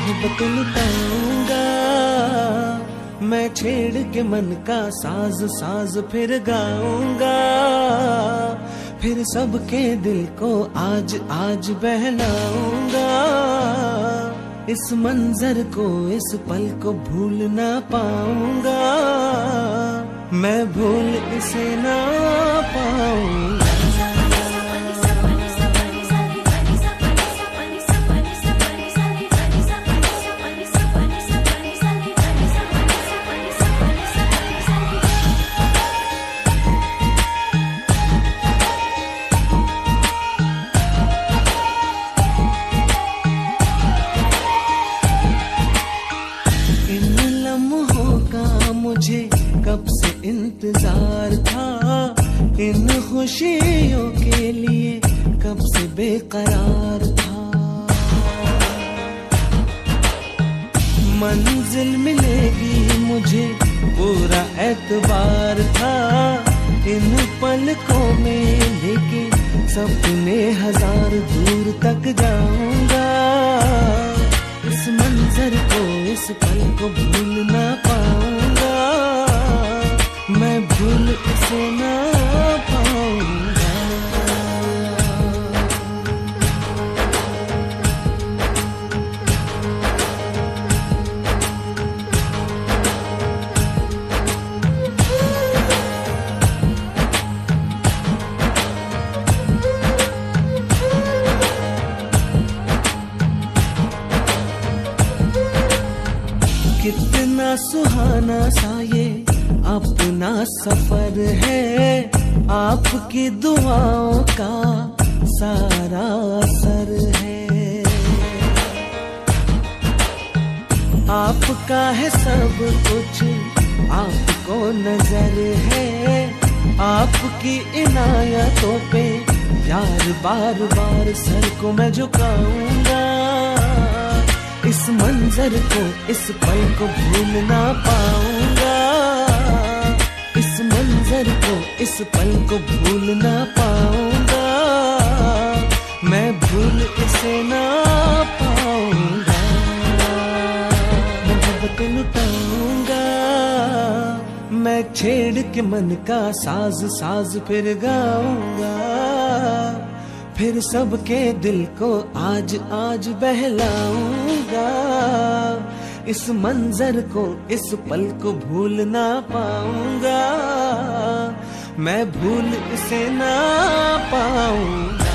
मोहब्बत लुटाऊंगा मैं, छेड़ के मन का साज साज फिर गाऊंगा, फिर सबके दिल को आज आज बहलाऊंगा। इस मंजर को इस पल को भूल ना पाऊंगा, मैं भूल इसे ना पाऊंगा। मुझे कब से इंतजार था, इन खुशियों के लिए कब से बेकरार था। मंजिल मिलेगी मुझे पूरा एतबार था, इन पलकों में लेके सपने हजार दूर तक जाऊंगा। इस मंजर को इस पल को भूल ना पाऊंगा, मैं भूल इसे ना पाऊंगा। कितना सुहाना सा ये अपना सफर है, आपकी दुआओं का सारा असर है। आपका है सब कुछ, आपको नजर है, आपकी इनायतों पे यार बार बार सर को मैं झुकाऊंगा। इस मंजर को इस पल को भूल ना पाऊंगा, इस मंजर को इस पल को भूल ना पाऊंगा, मैं भूल इसे ना पाऊंगा। मोहब्बत लुटाऊंगा मैं, छेड़ के मन का साज साज फिर गाऊंगा, फिर सबके दिल को आज आज बहलाऊंगा। इस मंजर को इस पल को भूल ना पाऊंगा, मैं भूल इसे ना पाऊंगा।